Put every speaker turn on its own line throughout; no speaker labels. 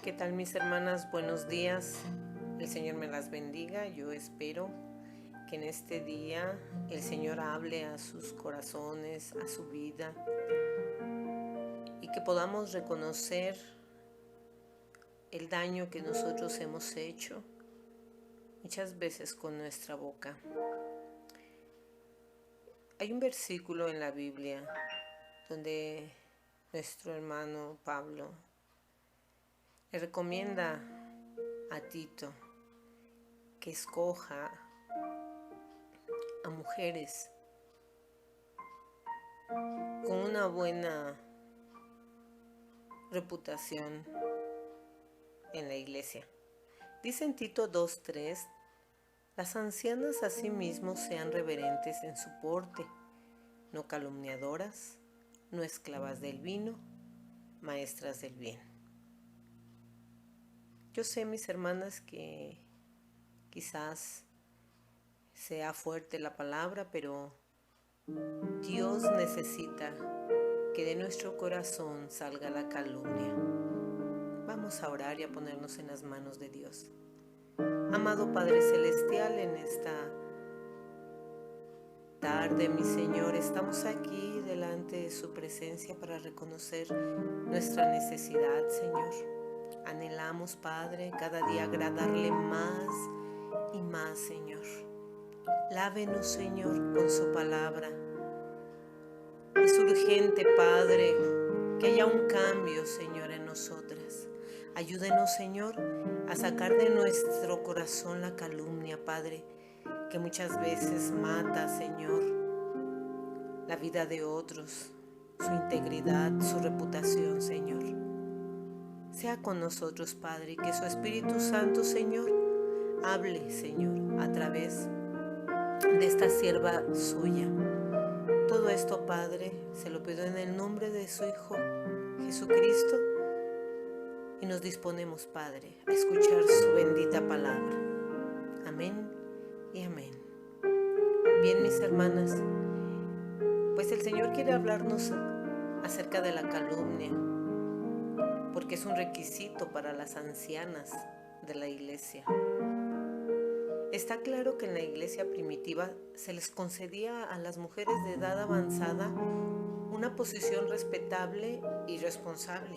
¿Qué tal, mis hermanas? Buenos días. El Señor me las bendiga. Yo espero que en este día el Señor hable a sus corazones, a su vida, y que podamos reconocer el daño que nosotros hemos hecho muchas veces con nuestra boca. Hay un versículo en la Biblia donde nuestro hermano Pablo le recomienda a Tito que escoja a mujeres con una buena reputación en la iglesia. Dice en Tito 2:3: las ancianas asimismo sean reverentes en su porte, no calumniadoras, no esclavas del vino, maestras del bien. Yo sé, mis hermanas, que quizás sea fuerte la palabra, pero Dios necesita que de nuestro corazón salga la calumnia. Vamos a orar y a ponernos en las manos de Dios. Amado Padre Celestial, en esta tarde, mi Señor, estamos aquí delante de su presencia para reconocer nuestra necesidad, Señor. Anhelamos, Padre, cada día agradarle más y más, Señor. Lávenos, Señor, con su palabra. Es urgente, Padre, que haya un cambio, Señor, en nosotras. Ayúdenos, Señor, a sacar de nuestro corazón la calumnia, Padre, que muchas veces mata, Señor, la vida de otros, su integridad, su reputación, Señor. Sea con nosotros, Padre, y que su Espíritu Santo, Señor, hable, Señor, a través de esta sierva suya. Todo esto, Padre, se lo pido en el nombre de su Hijo Jesucristo, y nos disponemos, Padre, a escuchar su bendita palabra. Amén y amén. Bien, mis hermanas, pues el Señor quiere hablarnos acerca de la calumnia, porque es un requisito para las ancianas de la iglesia. Está claro que en la iglesia primitiva se les concedía a las mujeres de edad avanzada una posición respetable y responsable.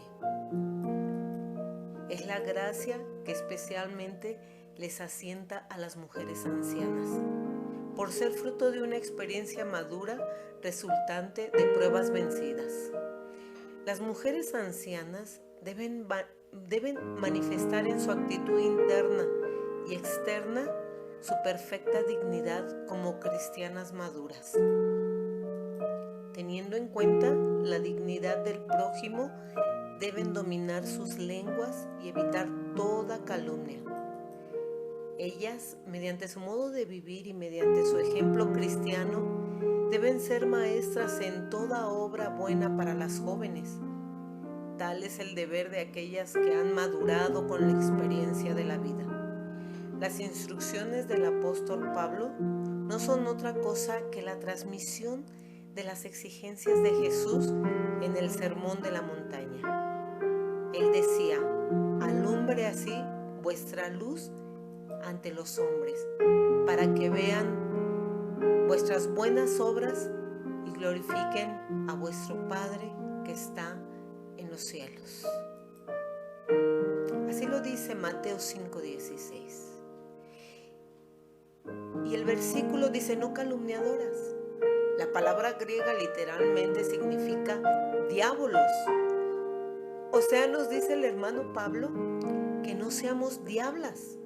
Es la gracia que especialmente les asienta a las mujeres ancianas, por ser fruto de una experiencia madura resultante de pruebas vencidas. Las mujeres ancianas deben manifestar en su actitud interna y externa su perfecta dignidad como cristianas maduras. Teniendo en cuenta la dignidad del prójimo, deben dominar sus lenguas y evitar toda calumnia. Ellas, mediante su modo de vivir y mediante su ejemplo cristiano, deben ser maestras en toda obra buena para las jóvenes. Tal es el deber de aquellas que han madurado con la experiencia de la vida. Las instrucciones del apóstol Pablo no son otra cosa que la transmisión de las exigencias de Jesús en el Sermón de la Montaña. Él decía: alumbre así vuestra luz ante los hombres, para que vean vuestras buenas obras y glorifiquen a vuestro Padre que está en los cielos. Así lo dice Mateo 5:16. Y el versículo dice: no calumniadoras. La palabra griega literalmente significa diabolos. O sea, nos dice el hermano Pablo que no seamos diablas.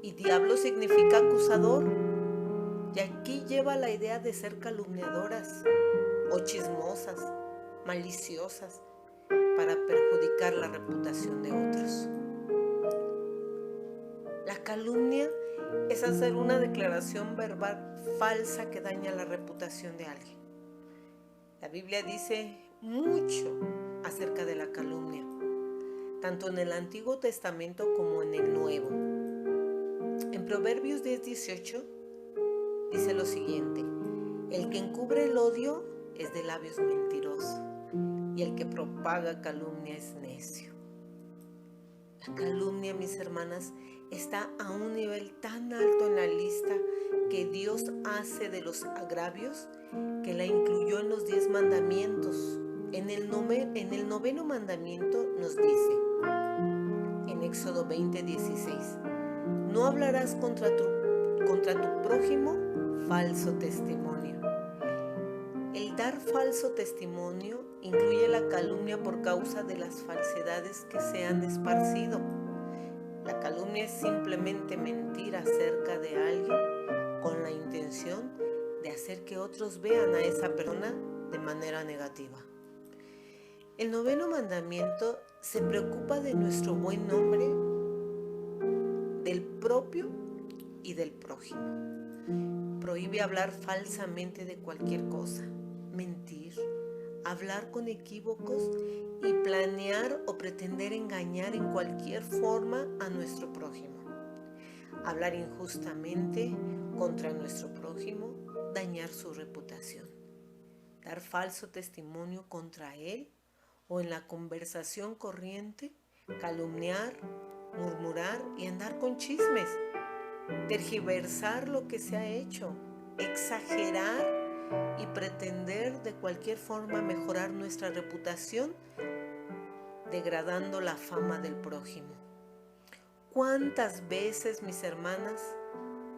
Y diablo significa acusador. Y aquí lleva la idea de ser calumniadoras o chismosas, maliciosas, para perjudicar la reputación de otros. La calumnia es hacer una declaración verbal falsa que daña la reputación de alguien. La Biblia dice mucho acerca de la calumnia, tanto en el Antiguo Testamento como en el Nuevo. En Proverbios 10:18 dice lo siguiente: el que encubre el odio es de labios mentirosos, y el que propaga calumnia es necio. La calumnia, mis hermanas, está a un nivel tan alto en la lista que Dios hace de los agravios que la incluyó en los 10 mandamientos. En el noveno mandamiento nos dice, en Éxodo 20:16, no hablarás contra tu prójimo falso testimonio. El dar falso testimonio incluye la calumnia por causa de las falsedades que se han esparcido. La calumnia es simplemente mentir acerca de alguien con la intención de hacer que otros vean a esa persona de manera negativa. El noveno mandamiento se preocupa de nuestro buen nombre, del propio y del prójimo. Prohíbe hablar falsamente de cualquier cosa, mentir, hablar con equívocos y planear o pretender engañar en cualquier forma a nuestro prójimo. Hablar injustamente contra nuestro prójimo, dañar su reputación, dar falso testimonio contra él o en la conversación corriente, calumniar, murmurar y andar con chismes, tergiversar lo que se ha hecho, exagerar y pretender de cualquier forma mejorar nuestra reputación, degradando la fama del prójimo. ¿Cuántas veces, mis hermanas,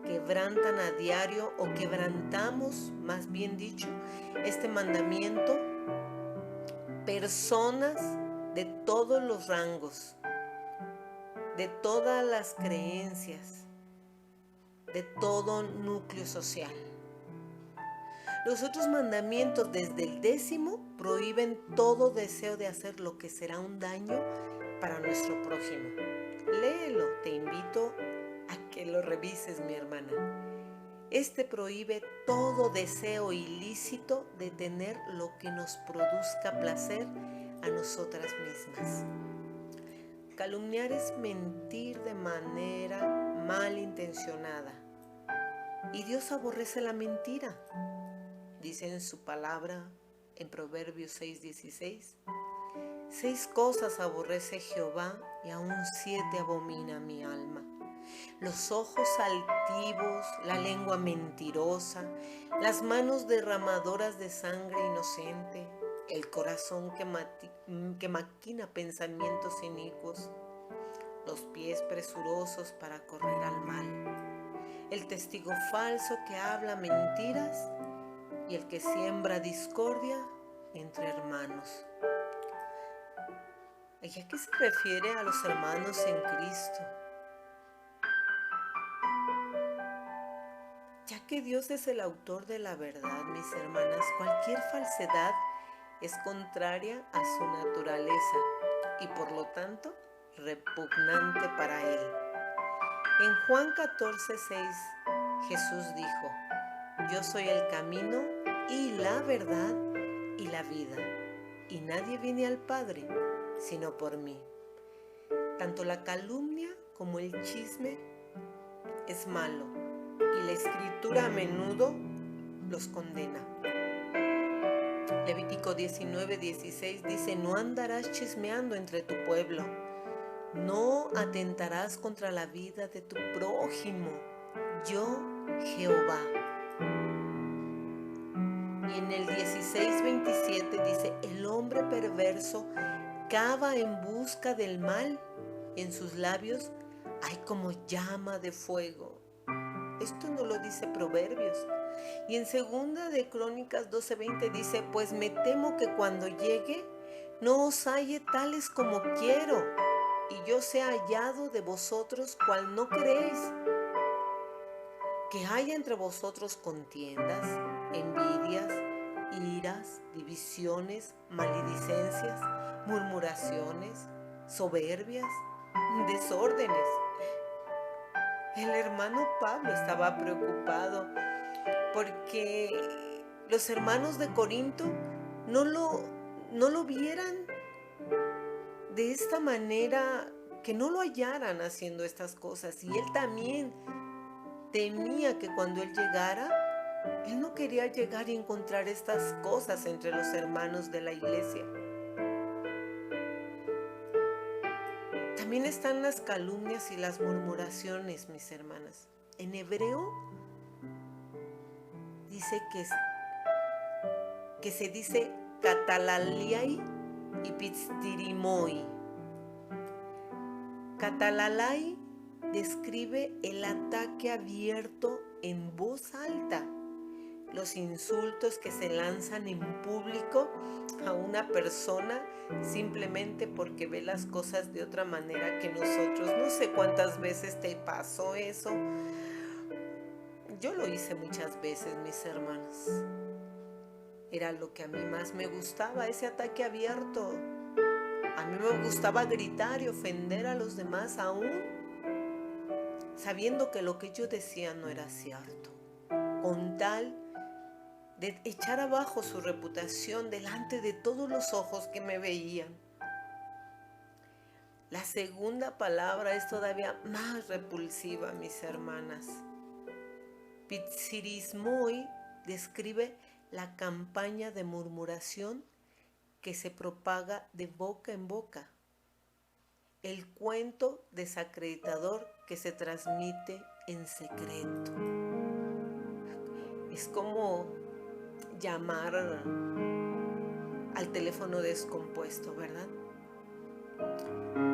quebrantan a diario o quebrantamos, más bien dicho, este mandamiento? Personas de todos los rangos, de todas las creencias, de todo núcleo social. Los otros mandamientos, desde el 10º, prohíben todo deseo de hacer lo que será un daño para nuestro prójimo. Léelo, te invito a que lo revises, mi hermana. Este prohíbe todo deseo ilícito de tener lo que nos produzca placer a nosotras mismas. Calumniar es mentir de manera malintencionada. Y Dios aborrece la mentira. Dice en su palabra, en Proverbios 6:16, 6 cosas aborrece Jehová y aún 7 abomina mi alma: los ojos altivos, la lengua mentirosa, las manos derramadoras de sangre inocente, el corazón que maquina pensamientos inicuos, los pies presurosos para correr al mal, el testigo falso que habla mentiras y el que siembra discordia entre hermanos. ¿Y a qué se refiere a los hermanos en Cristo? Ya que Dios es el autor de la verdad, mis hermanas, cualquier falsedad es contraria a su naturaleza y por lo tanto repugnante para Él. En Juan 14:6, Jesús dijo: yo soy el camino y la verdad y la vida, y nadie viene al Padre sino por mí. Tanto la calumnia como el chisme es malo, y la Escritura a menudo los condena. Levítico 19:16 dice: no andarás chismeando entre tu pueblo, no atentarás contra la vida de tu prójimo, yo Jehová. Y en el 16:27 dice: el hombre perverso cava en busca del mal, y en sus labios hay como llama de fuego. Esto no lo dice Proverbios. Y en 2 de Crónicas 12:20 dice: pues me temo que cuando llegue no os halle tales como quiero, y yo sea hallado de vosotros cual no queréis, que haya entre vosotros contiendas, envidias, iras, divisiones, maledicencias, murmuraciones, soberbias, desórdenes. El hermano Pablo estaba preocupado porque los hermanos de Corinto no lo vieran de esta manera, que no lo hallaran haciendo estas cosas. Y él también temía que cuando él llegara, él no quería llegar y encontrar estas cosas entre los hermanos de la iglesia. También están las calumnias y las murmuraciones, mis hermanas. En hebreo dice que se dice catalaliai y piztirimoi. Catalalai describe el ataque abierto en voz alta, los insultos que se lanzan en público a una persona simplemente porque ve las cosas de otra manera que nosotros. No sé cuántas veces te pasó eso. Yo lo hice muchas veces, mis hermanas. Era lo que a mí más me gustaba, ese ataque abierto. A mí me gustaba gritar y ofender a los demás aún sabiendo que lo que yo decía no era cierto, con tal de echar abajo su reputación delante de todos los ojos que me veían. La segunda palabra es todavía más repulsiva, mis hermanas. Pizzirismoi describe la campaña de murmuración que se propaga de boca en boca, el cuento desacreditador que se transmite en secreto. Es como llamar al teléfono descompuesto, ¿verdad?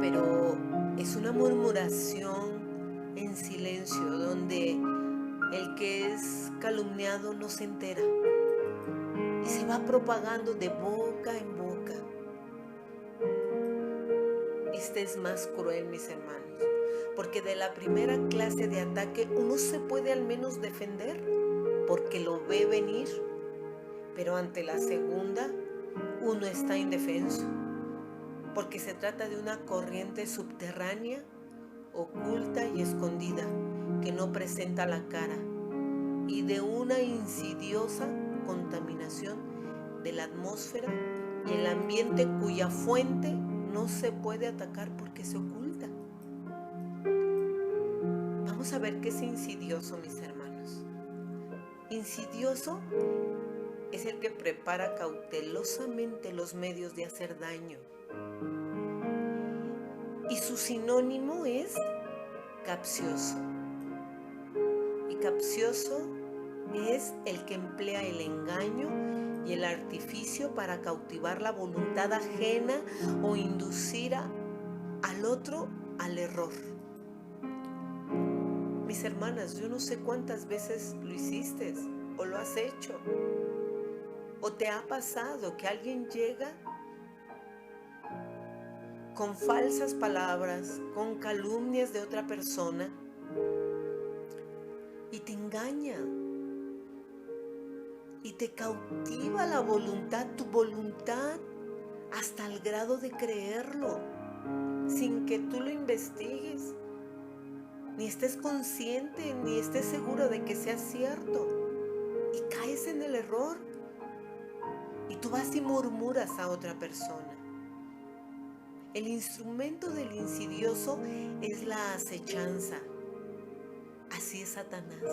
Pero es una murmuración en silencio donde el que es calumniado no se entera y se va propagando de boca en boca. Este es más cruel, mis hermanos, porque de la primera clase de ataque uno se puede al menos defender porque lo ve venir, pero ante la segunda uno está indefenso porque se trata de una corriente subterránea, oculta y escondida que no presenta la cara y de una insidiosa contaminación de la atmósfera y el ambiente cuya fuente no se puede atacar porque se oculta. Vamos a ver qué es insidioso, mis hermanos. Insidioso es el que prepara cautelosamente los medios de hacer daño. Y su sinónimo es capcioso. Y capcioso es el que emplea el engaño y el artificio para cautivar la voluntad ajena o inducir al otro al error. Mis hermanas, yo no sé cuántas veces lo hiciste o lo has hecho. ¿O te ha pasado que alguien llega con falsas palabras, con calumnias de otra persona y te engaña y te cautiva la voluntad, tu voluntad, hasta el grado de creerlo, sin que tú lo investigues, ni estés consciente, ni estés seguro de que sea cierto, y caes en el error, y tú vas y murmuras a otra persona? El instrumento del insidioso es la acechanza. Así es Satanás.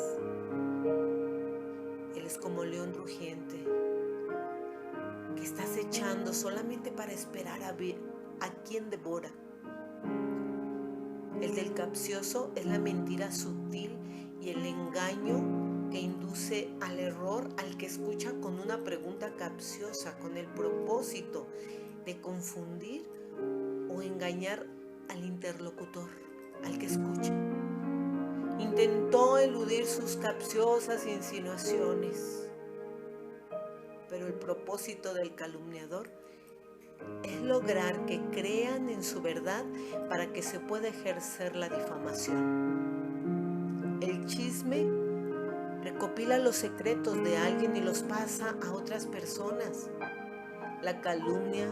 Él es como león rugiente que está acechando solamente para esperar a ver a quién devora. El del capcioso es la mentira sutil y el engaño que induce al error al que escucha con una pregunta capciosa, con el propósito de confundir o engañar al interlocutor, al que escucha. Intentó eludir sus capciosas insinuaciones, pero el propósito del calumniador es lograr que crean en su verdad para que se pueda ejercer la difamación. El chisme recopila los secretos de alguien y los pasa a otras personas. La calumnia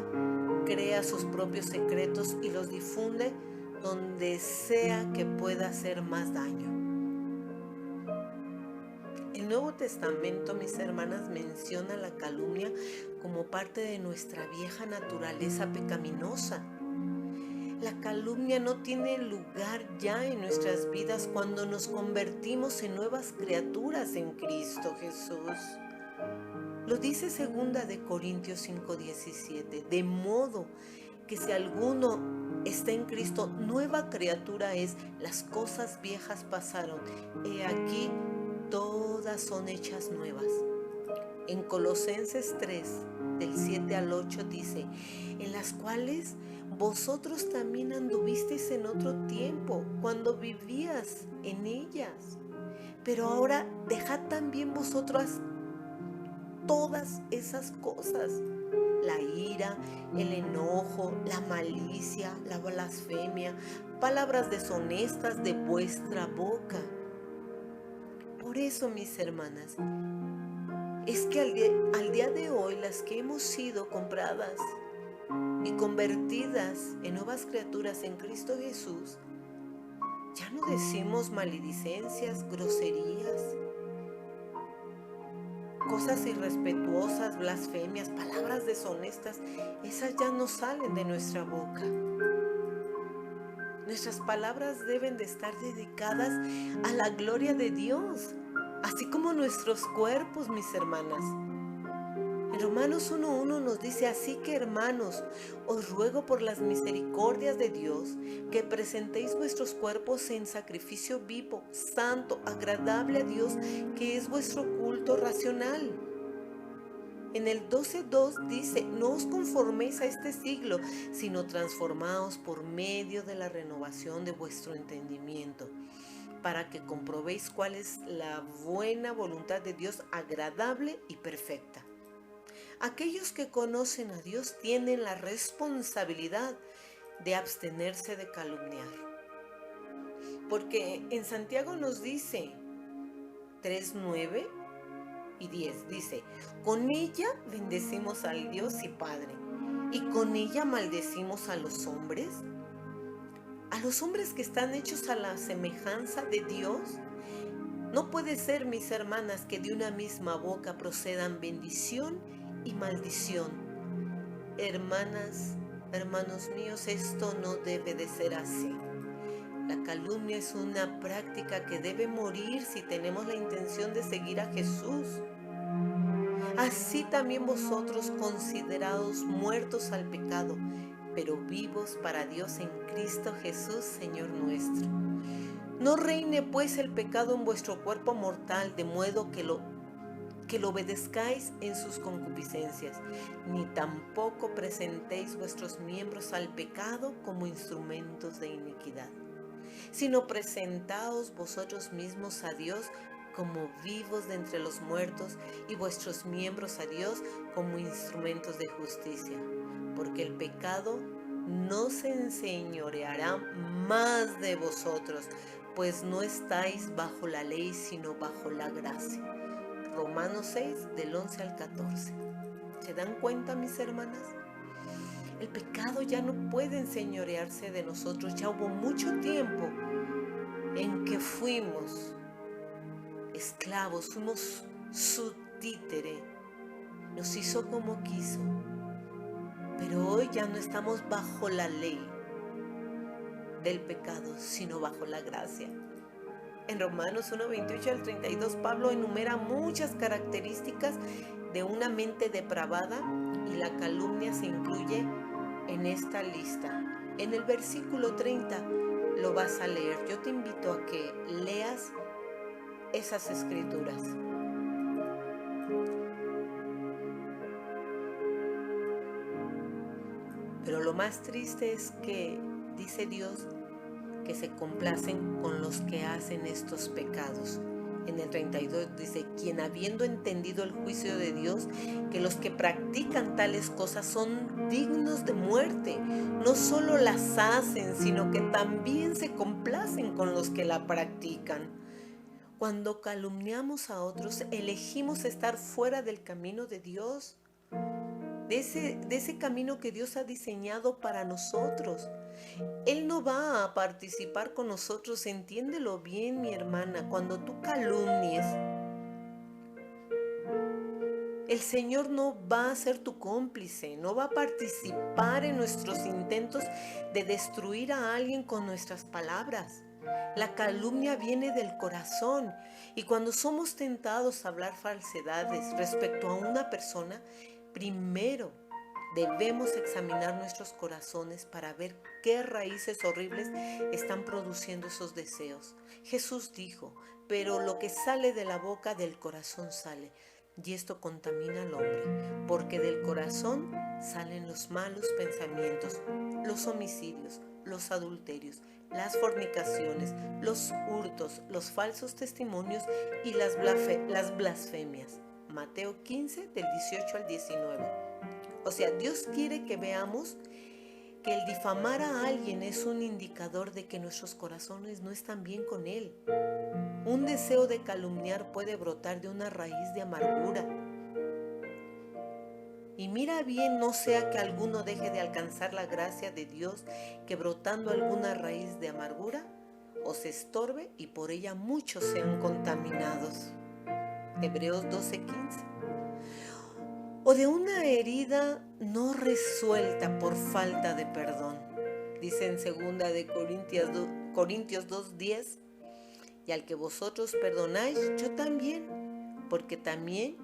crea sus propios secretos y los difunde donde sea que pueda hacer más daño. El Nuevo Testamento, mis hermanas, menciona la calumnia como parte de nuestra vieja naturaleza pecaminosa. La calumnia no tiene lugar ya en nuestras vidas cuando nos convertimos en nuevas criaturas en Cristo Jesús. Lo dice 2 Corintios 5:17, de modo que si alguno está en Cristo, nueva criatura es, las cosas viejas pasaron, he aquí todas son hechas nuevas. En Colosenses 3, del 7 al 8 dice, en las cuales vosotros también anduvisteis en otro tiempo, cuando vivías en ellas. Pero ahora dejad también vosotras todas esas cosas: la ira, el enojo, la malicia, la blasfemia, palabras deshonestas de vuestra boca. Por eso, mis hermanas, es que al día de hoy las que hemos sido compradas y convertidas en nuevas criaturas en Cristo Jesús, ya no decimos maledicencias, groserías, cosas irrespetuosas, blasfemias, palabras deshonestas. Esas ya no salen de nuestra boca. Nuestras palabras deben de estar dedicadas a la gloria de Dios, así como nuestros cuerpos, mis hermanas. En Romanos 1:1 nos dice, así que hermanos, os ruego por las misericordias de Dios que presentéis vuestros cuerpos en sacrificio vivo, santo, agradable a Dios, que es vuestro culto racional. En el 12:2 dice, no os conforméis a este siglo, sino transformaos por medio de la renovación de vuestro entendimiento, para que comprobéis cuál es la buena voluntad de Dios, agradable y perfecta. Aquellos que conocen a Dios tienen la responsabilidad de abstenerse de calumniar. Porque en Santiago nos dice 3:9 y 10, dice, con ella bendecimos al Dios y Padre, y con ella maldecimos a los hombres que están hechos a la semejanza de Dios. No puede ser, mis hermanas, que de una misma boca procedan bendición y maldición. Hermanas, hermanos míos, esto no debe de ser así. La calumnia es una práctica que debe morir si tenemos la intención de seguir a Jesús. Así también vosotros, considerados muertos al pecado, pero vivos para Dios en Cristo Jesús, Señor nuestro. No reine pues el pecado en vuestro cuerpo mortal, de modo que lo obedezcáis en sus concupiscencias, ni tampoco presentéis vuestros miembros al pecado como instrumentos de iniquidad, sino presentaos vosotros mismos a Dios como vivos de entre los muertos, y vuestros miembros a Dios como instrumentos de justicia, porque el pecado no se enseñoreará más de vosotros, pues no estáis bajo la ley, sino bajo la gracia. Romanos 6, del 11 al 14. ¿Se dan cuenta, mis hermanas? El pecado ya no puede enseñorearse de nosotros. Ya hubo mucho tiempo en que fuimos esclavos, fuimos su títere, nos hizo como quiso. Pero hoy ya no estamos bajo la ley del pecado, sino bajo la gracia. En Romanos 1, 28 al 32, Pablo enumera muchas características de una mente depravada, y la calumnia se incluye en esta lista. En el versículo 30 lo vas a leer. Yo te invito a que leas esas escrituras. Pero lo más triste es que dice Dios que se complacen con los que hacen estos pecados. En el 32 dice, quien habiendo entendido el juicio de Dios, que los que practican tales cosas son dignos de muerte, no solo las hacen, sino que también se complacen con los que la practican. Cuando calumniamos a otros, elegimos estar fuera del camino de Dios, de ese camino que Dios ha diseñado para nosotros. Él no va a participar con nosotros, entiéndelo bien, mi hermana. Cuando tú calumnies, el Señor no va a ser tu cómplice, no va a participar en nuestros intentos de destruir a alguien con nuestras palabras. La calumnia viene del corazón, y cuando somos tentados a hablar falsedades respecto a una persona, primero Debemos examinar nuestros corazones para ver qué raíces horribles están produciendo esos deseos. Jesús dijo, pero lo que sale de la boca del corazón sale, y esto contamina al hombre, porque del corazón salen los malos pensamientos, los homicidios, los adulterios, las fornicaciones, los hurtos, los falsos testimonios y las blasfemias. Mateo 15, del 18 al 19. O sea, Dios quiere que veamos que el difamar a alguien es un indicador de que nuestros corazones no están bien con Él. Un deseo de calumniar puede brotar de una raíz de amargura. Y mira bien, no sea que alguno deje de alcanzar la gracia de Dios, que brotando alguna raíz de amargura os estorbe y por ella muchos sean contaminados. Hebreos 12:15. O de una herida no resuelta por falta de perdón. Dice en 2 de Corintios 2:10, y al que vosotros perdonáis, yo también, porque también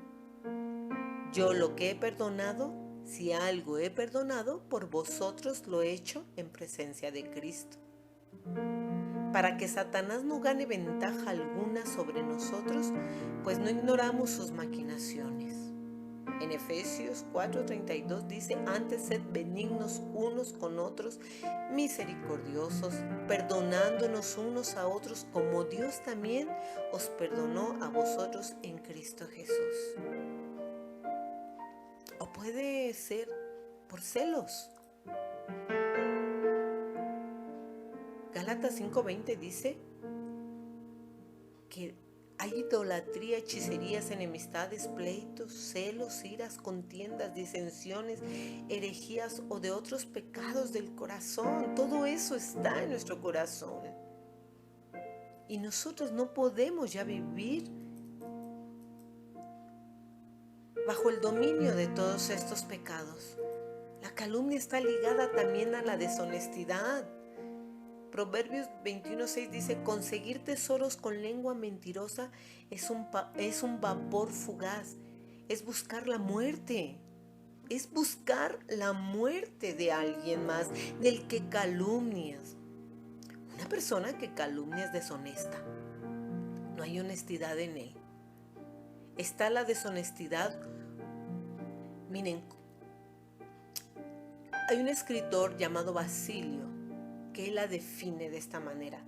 yo lo que he perdonado, si algo he perdonado, por vosotros lo he hecho en presencia de Cristo. Para que Satanás no gane ventaja alguna sobre nosotros, pues no ignoramos sus maquinaciones. En Efesios 4:32 dice, antes sed benignos unos con otros, misericordiosos, perdonándonos unos a otros, como Dios también os perdonó a vosotros en Cristo Jesús. O puede ser por celos. Gálatas 5:20 dice que hay idolatría, hechicerías, enemistades, pleitos, celos, iras, contiendas, disensiones, herejías o de otros pecados del corazón. Todo eso está en nuestro corazón. Y nosotros no podemos ya vivir bajo el dominio de todos estos pecados. La calumnia está ligada también a la deshonestidad. Proverbios 21:6 dice, conseguir tesoros con lengua mentirosa es un vapor fugaz, es buscar la muerte. Es buscar la muerte de alguien más, del que calumnias. Una persona que calumnia es deshonesta. No hay honestidad en él. Está la deshonestidad. Miren, hay un escritor llamado Basilio que él la define de esta manera.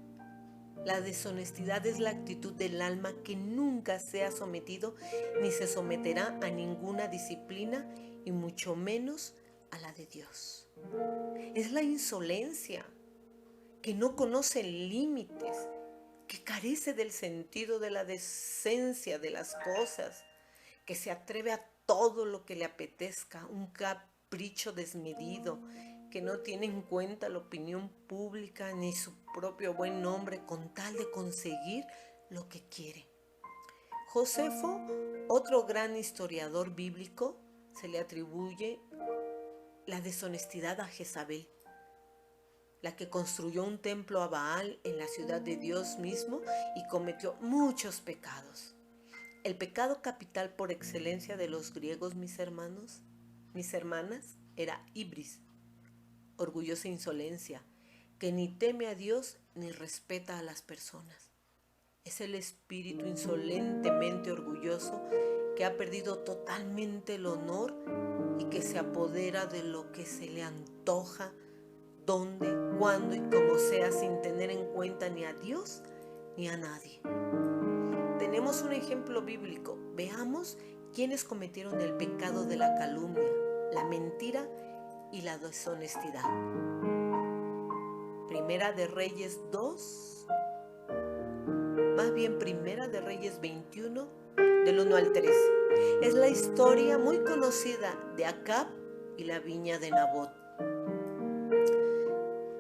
La deshonestidad es la actitud del alma que nunca se ha sometido ni se someterá a ninguna disciplina y mucho menos a la de Dios. Es la insolencia que no conoce límites, que carece del sentido de la decencia de las cosas, que se atreve a todo lo que le apetezca, un capricho desmedido, que no tiene en cuenta la opinión pública ni su propio buen nombre con tal de conseguir lo que quiere. Josefo, otro gran historiador bíblico, se le atribuye la deshonestidad a Jezabel, la que construyó un templo a Baal en la ciudad de Dios mismo y cometió muchos pecados. El pecado capital por excelencia de los griegos, mis hermanos, mis hermanas, era ibris, orgullosa insolencia, que ni teme a Dios ni respeta a las personas. Es el espíritu insolentemente orgulloso que ha perdido totalmente el honor y que se apodera de lo que se le antoja, donde, cuándo y cómo sea, sin tener en cuenta ni a Dios ni a nadie. Tenemos un ejemplo bíblico. Veamos quiénes cometieron el pecado de la calumnia, la mentira y la deshonestidad. Primera de Reyes 2, más bien Primera de Reyes 21, del 1 al 13. Es la historia muy conocida de Acab y la viña de Nabot.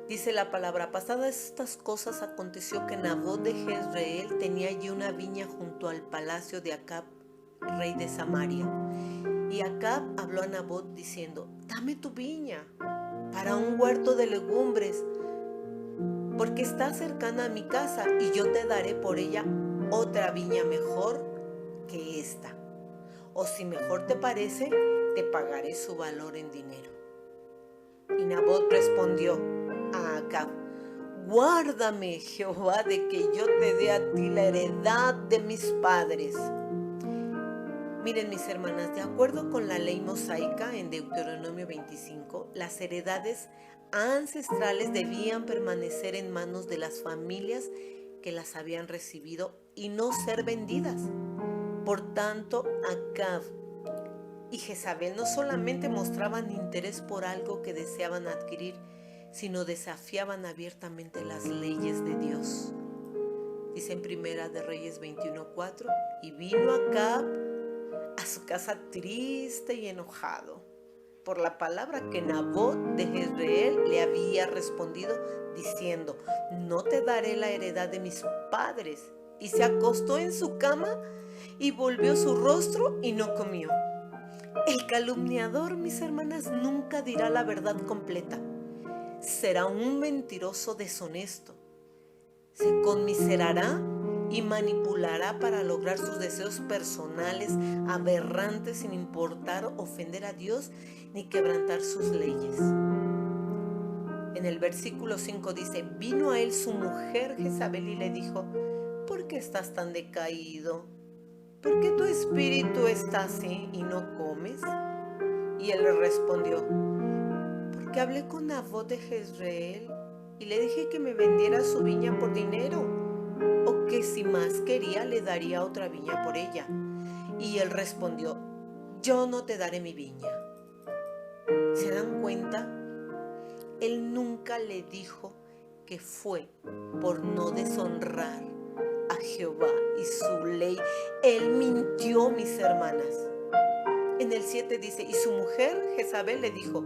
Dice la palabra, pasadas estas cosas aconteció que Nabot de Jezreel tenía allí una viña junto al palacio de Acab, rey de Samaria. Y Acab habló a Nabot diciendo, dame tu viña para un huerto de legumbres, porque está cercana a mi casa y yo te daré por ella otra viña mejor que esta. O si mejor te parece, te pagaré su valor en dinero. Y Nabot respondió a Acab: guárdame, Jehová, de que yo te dé a ti la heredad de mis padres. Miren, mis hermanas, de acuerdo con la ley mosaica en Deuteronomio 25, las heredades ancestrales debían permanecer en manos de las familias que las habían recibido y no ser vendidas. Por tanto, Acab y Jezabel no solamente mostraban interés por algo que deseaban adquirir, sino desafiaban abiertamente las leyes de Dios. Dice en Primera de Reyes 21:4, y vino Acab a su casa triste y enojado por la palabra que Nabot de Jezreel le había respondido, diciendo: no te daré la heredad de mis padres. Y se acostó en su cama y volvió su rostro y no comió. El calumniador, mis hermanas, nunca dirá la verdad completa. Será un mentiroso deshonesto. Se conmiserará y manipulará para lograr sus deseos personales aberrantes, sin importar ofender a Dios ni quebrantar sus leyes. En el versículo 5 dice: vino a él su mujer Jezabel y le dijo: ¿por qué estás tan decaído? ¿Por qué tu espíritu está así y no comes? Y él le respondió: porque hablé con Nabot de Jezreel y le dije que me vendiera su viña por dinero, o que si más quería le daría otra viña por ella. Y él respondió: yo no te daré mi viña. ¿Se dan cuenta? Él nunca le dijo que fue por no deshonrar a Jehová y su ley. Él mintió, mis hermanas. En el 7 dice: y su mujer Jezabel le dijo: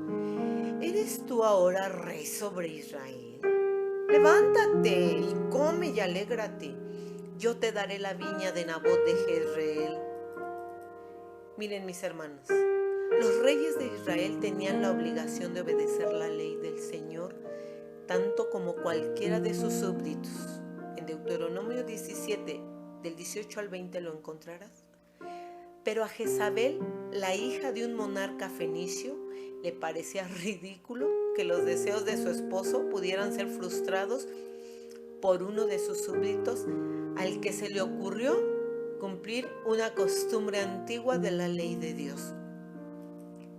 ¿eres tú ahora rey sobre Israel? Levántate y come y alégrate. Yo te daré la viña de Nabot de Jezreel. Miren, mis hermanos, los reyes de Israel tenían la obligación de obedecer la ley del Señor, tanto como cualquiera de sus súbditos. En Deuteronomio 17, del 18 al 20 lo encontrarás. Pero a Jezabel, la hija de un monarca fenicio, le parecía ridículo que los deseos de su esposo pudieran ser frustrados por uno de sus súbditos, al que se le ocurrió cumplir una costumbre antigua de la ley de Dios.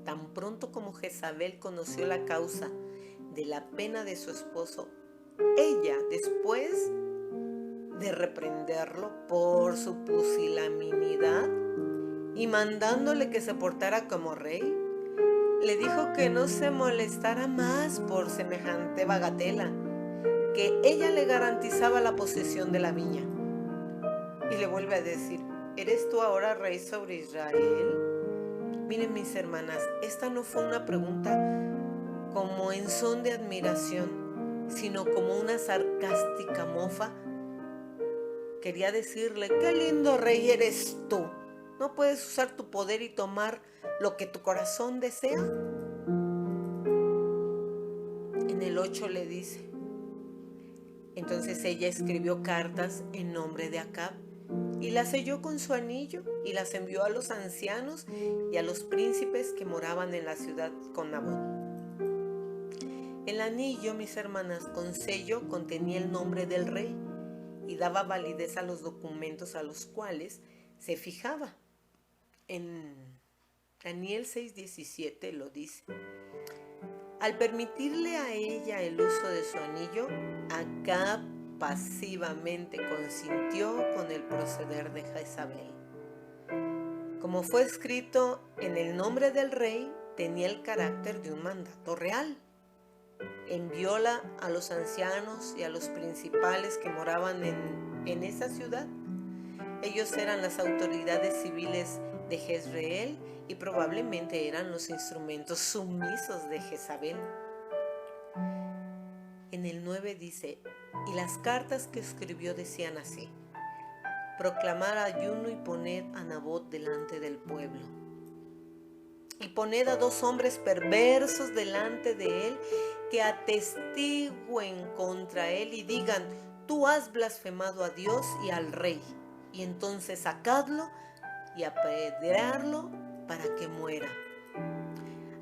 Tan pronto como Jezabel conoció la causa de la pena de su esposo, ella, después de reprenderlo por su pusilanimidad y mandándole que se portara como rey, le dijo que no se molestara más por semejante bagatela, que ella le garantizaba la posesión de la viña. Y le vuelve a decir: ¿eres tú ahora rey sobre Israel? Miren, mis hermanas, esta no fue una pregunta como en son de admiración, sino como una sarcástica mofa. Quería decirle: qué lindo rey eres tú. ¿No puedes usar tu poder y tomar lo que tu corazón desea? En el 8 le dice: entonces ella escribió cartas en nombre de Acab y las selló con su anillo y las envió a los ancianos y a los príncipes que moraban en la ciudad con Nabot. El anillo, mis hermanas, con sello contenía el nombre del rey y daba validez a los documentos a los cuales se fijaba. En Daniel 6:17 lo dice: al permitirle a ella el uso de su anillo, Acab pasivamente consintió con el proceder de Jezabel. Como fue escrito en el nombre del rey, tenía el carácter de un mandato real. Envióla a los ancianos y a los principales que moraban en esa ciudad. Ellos eran las autoridades civiles de Jezreel y probablemente eran los instrumentos sumisos de Jezabel. En el 9 dice: y las cartas que escribió decían así: proclamar ayuno y poned a Nabot delante del pueblo. Y poned a 2 hombres perversos delante de él, que atestiguen contra él y digan: tú has blasfemado a Dios y al rey. Y entonces sacadlo y apedrearlo para que muera.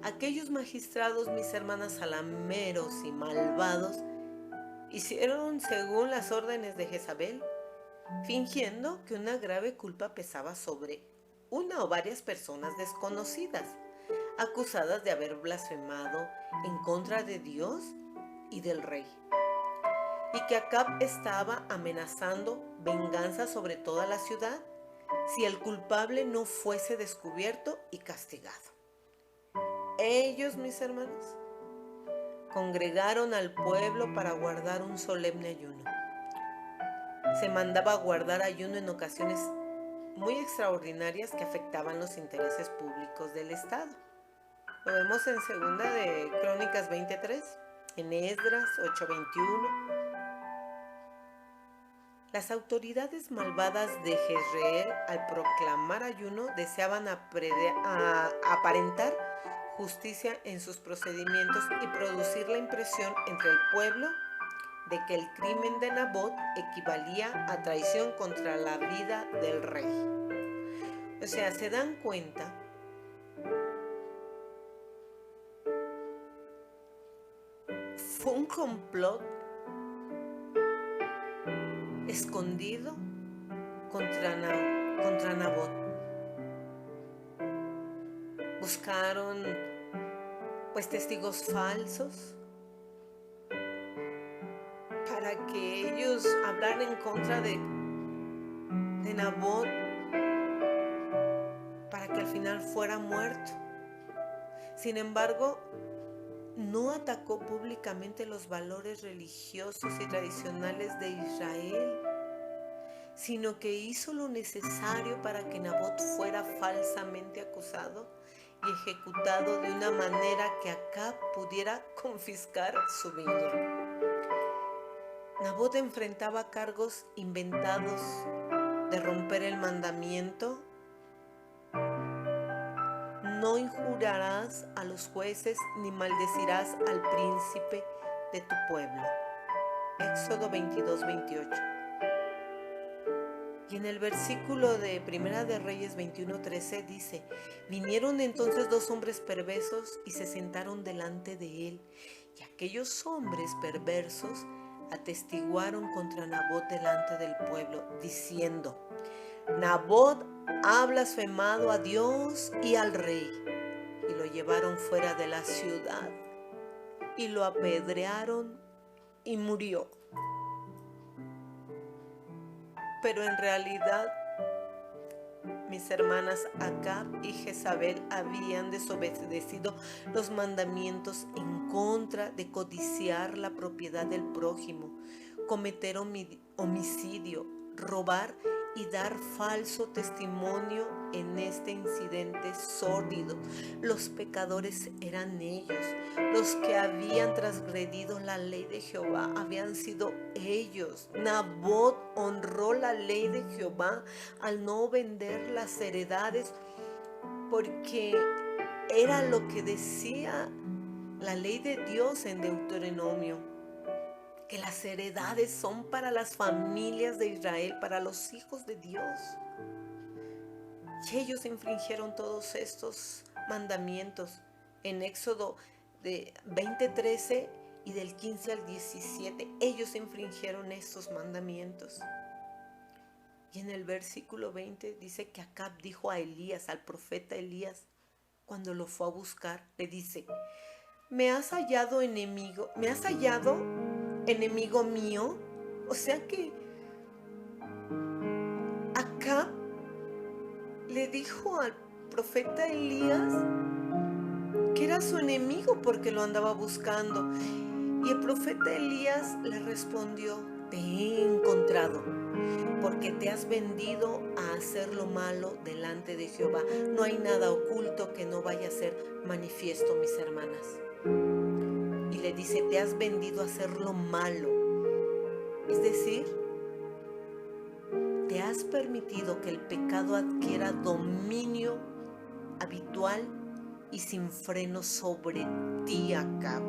Aquellos magistrados, mis hermanas, salameros y malvados, hicieron según las órdenes de Jezabel, fingiendo que una grave culpa pesaba sobre una o varias personas desconocidas, acusadas de haber blasfemado en contra de Dios y del rey, y que Acab estaba amenazando venganza sobre toda la ciudad si el culpable no fuese descubierto y castigado. Ellos, mis hermanos, congregaron al pueblo para guardar un solemne ayuno. Se mandaba a guardar ayuno en ocasiones muy extraordinarias que afectaban los intereses públicos del Estado. Lo vemos en Segunda de Crónicas 23, en Esdras 8:21. Las autoridades malvadas de Jezreel, al proclamar ayuno, deseaban aparentar justicia en sus procedimientos y producir la impresión entre el pueblo de que el crimen de Nabot equivalía a traición contra la vida del rey. O sea, ¿se dan cuenta? Fue un complot escondido contra Nabot. Buscaron testigos falsos para que ellos hablaran en contra de Nabot, para que al final fuera muerto. Sin embargo, no atacó públicamente los valores religiosos y tradicionales de Israel, sino que hizo lo necesario para que Nabot fuera falsamente acusado y ejecutado de una manera que Acab pudiera confiscar su viña. Nabot enfrentaba cargos inventados de romper el mandamiento: no injuriarás a los jueces ni maldecirás al príncipe de tu pueblo. Éxodo 22:28. Y en el versículo de Primera de Reyes 21:13 dice: vinieron entonces dos hombres perversos y se sentaron delante de él, y aquellos hombres perversos atestiguaron contra Nabot delante del pueblo, diciendo: Nabot ha blasfemado a Dios y al rey. Y lo llevaron fuera de la ciudad y lo apedrearon y murió. Pero en realidad, mis hermanas, Acab y Jezabel habían desobedecido los mandamientos en contra de codiciar la propiedad del prójimo, cometer homicidio, robar y dar falso testimonio en este incidente sórdido. Los pecadores eran ellos. Los que habían transgredido la ley de Jehová habían sido ellos. Nabot honró la ley de Jehová al no vender las heredades, porque era lo que decía la ley de Dios en Deuteronomio, que las heredades son para las familias de Israel, para los hijos de Dios. Y ellos infringieron todos estos mandamientos. En Éxodo de 20:13 y del 15 al 17, ellos infringieron estos mandamientos. Y en el versículo 20 dice que Acab dijo a Elías, al profeta Elías, cuando lo fue a buscar, le dice: ¿me has hallado enemigo mío? O sea que Acab le dijo al profeta Elías que era su enemigo porque lo andaba buscando. Y el profeta Elías le respondió: te he encontrado porque te has vendido a hacer lo malo delante de Jehová. No hay nada oculto que no vaya a ser manifiesto, mis hermanas. Y le dice: te has vendido a hacer lo malo. Es decir, te has permitido que el pecado adquiera dominio habitual y sin freno sobre ti, Acab.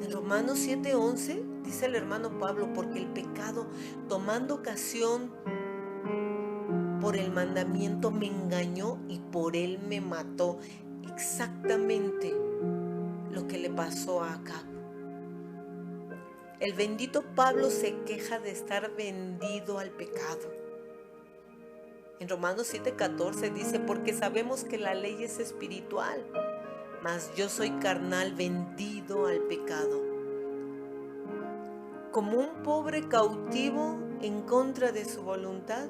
En Romanos 7:11 dice el hermano Pablo: porque el pecado, tomando ocasión por el mandamiento, me engañó y por él me mató. exactamente lo que le pasó a Acab. El bendito Pablo se queja de estar vendido al pecado. En Romanos 7:14 dice, porque sabemos que la ley es espiritual, mas yo soy carnal, vendido al pecado. Como un pobre cautivo en contra de su voluntad,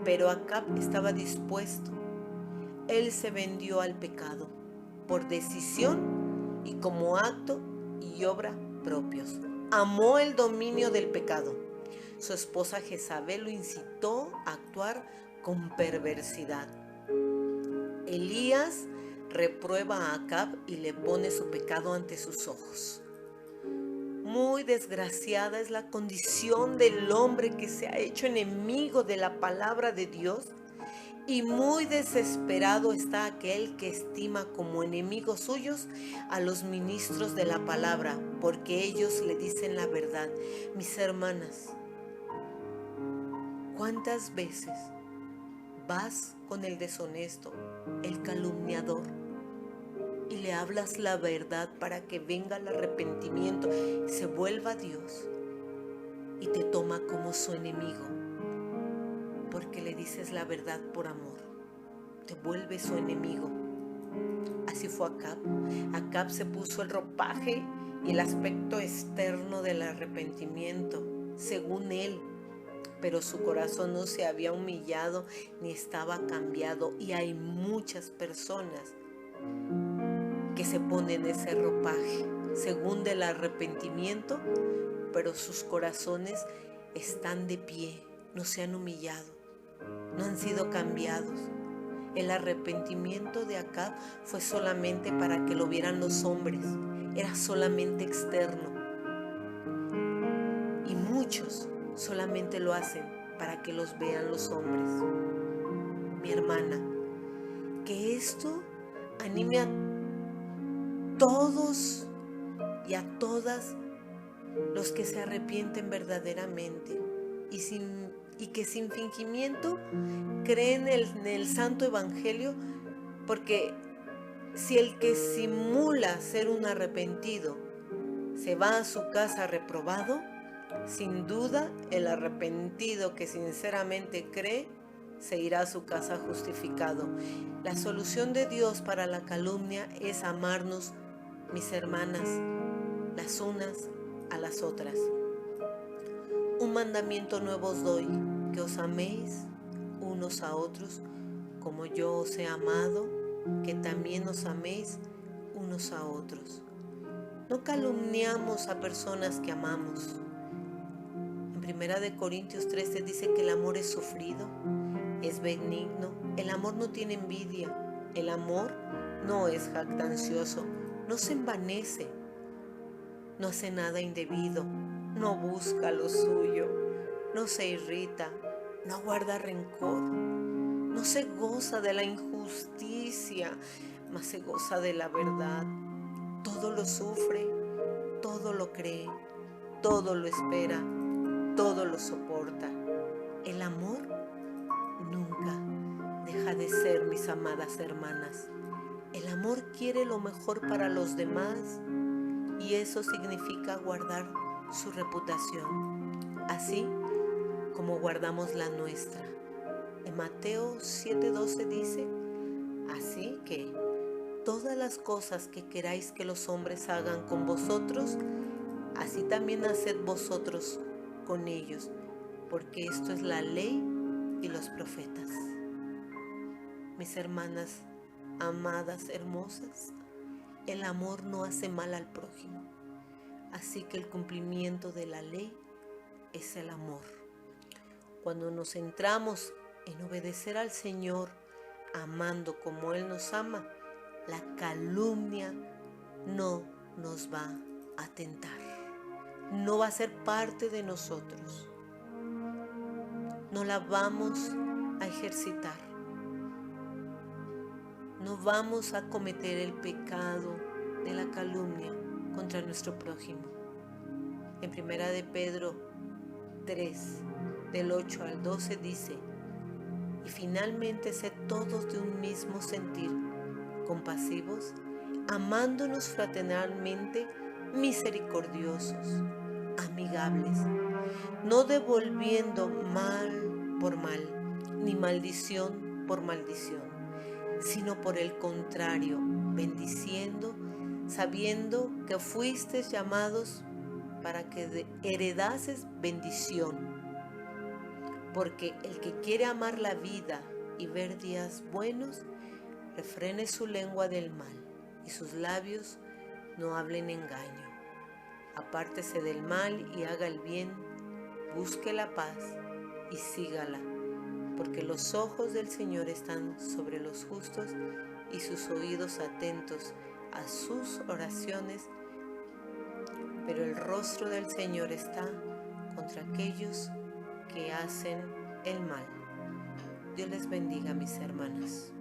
pero Acab estaba dispuesto. Él se vendió al pecado por decisión y como acto y obra propios. Amó el dominio del pecado. Su esposa Jezabel lo incitó a actuar con perversidad. Elías reprueba a Acab y le pone su pecado ante sus ojos. Muy desgraciada es la condición del hombre que se ha hecho enemigo de la palabra de Dios, y muy desesperado está aquel que estima como enemigos suyos a los ministros de la palabra, porque ellos le dicen la verdad. Mis hermanas, ¿cuántas veces vas con el deshonesto, el calumniador, y le hablas la verdad para que venga el arrepentimiento, se vuelva a Dios y te toma como su enemigo? Porque le dices la verdad por amor, te vuelve su enemigo. Así fue Acab. Acab se puso el ropaje y el aspecto externo del arrepentimiento, según él, pero su corazón no se había humillado ni estaba cambiado. Y hay muchas personas que se ponen ese ropaje, según del arrepentimiento, pero sus corazones están de pie, no se han humillado, no han sido cambiados. El arrepentimiento de Acab fue solamente para que lo vieran los hombres, era solamente externo. Y muchos solamente lo hacen para que los vean los hombres. Mi hermana, que esto anime a todos y a todas los que se arrepienten verdaderamente y que sin fingimiento creen en el santo evangelio, porque si el que simula ser un arrepentido se va a su casa reprobado, sin duda el arrepentido que sinceramente cree se irá a su casa justificado. La solución de Dios para la calumnia es amarnos, mis hermanas, las unas a las otras. Un mandamiento nuevo os doy, que os améis unos a otros, como yo os he amado, que también os améis unos a otros. No calumniamos a personas que amamos. En 1 Corintios 13 dice que el amor es sufrido, es benigno, el amor no tiene envidia, el amor no es jactancioso, no se envanece, no hace nada indebido, no busca lo suyo, no se irrita, no guarda rencor, no se goza de la injusticia, mas se goza de la verdad. Todo lo sufre, todo lo cree, todo lo espera, todo lo soporta. El amor nunca deja de ser, mis amadas hermanas. El amor quiere lo mejor para los demás y eso significa guardar su reputación, así como guardamos la nuestra. En Mateo 7:12 dice, así que todas las cosas que queráis que los hombres hagan con vosotros, así también haced vosotros con ellos, porque esto es la ley y los profetas. Mis hermanas amadas, hermosas, el amor no hace mal al prójimo, así que el cumplimiento de la ley es el amor. Cuando nos centramos en obedecer al Señor, amando como Él nos ama, la calumnia no nos va a tentar, no va a ser parte de nosotros, no la vamos a ejercitar, no vamos a cometer el pecado de la calumnia contra nuestro prójimo. En 1 de Pedro 3, del 8 al 12 dice, y finalmente sed todos de un mismo sentir, compasivos, amándonos fraternalmente, misericordiosos, amigables, no devolviendo mal por mal, ni maldición por maldición, sino por el contrario, bendiciendo, sabiendo que fuisteis llamados para que heredases bendición. Porque el que quiere amar la vida y ver días buenos, refrene su lengua del mal y sus labios no hablen engaño. Apártese del mal y haga el bien, busque la paz y sígala, porque los ojos del Señor están sobre los justos y sus oídos atentos a sus oraciones, pero el rostro del Señor está contra aquellos que hacen el mal. Dios les bendiga, mis hermanas.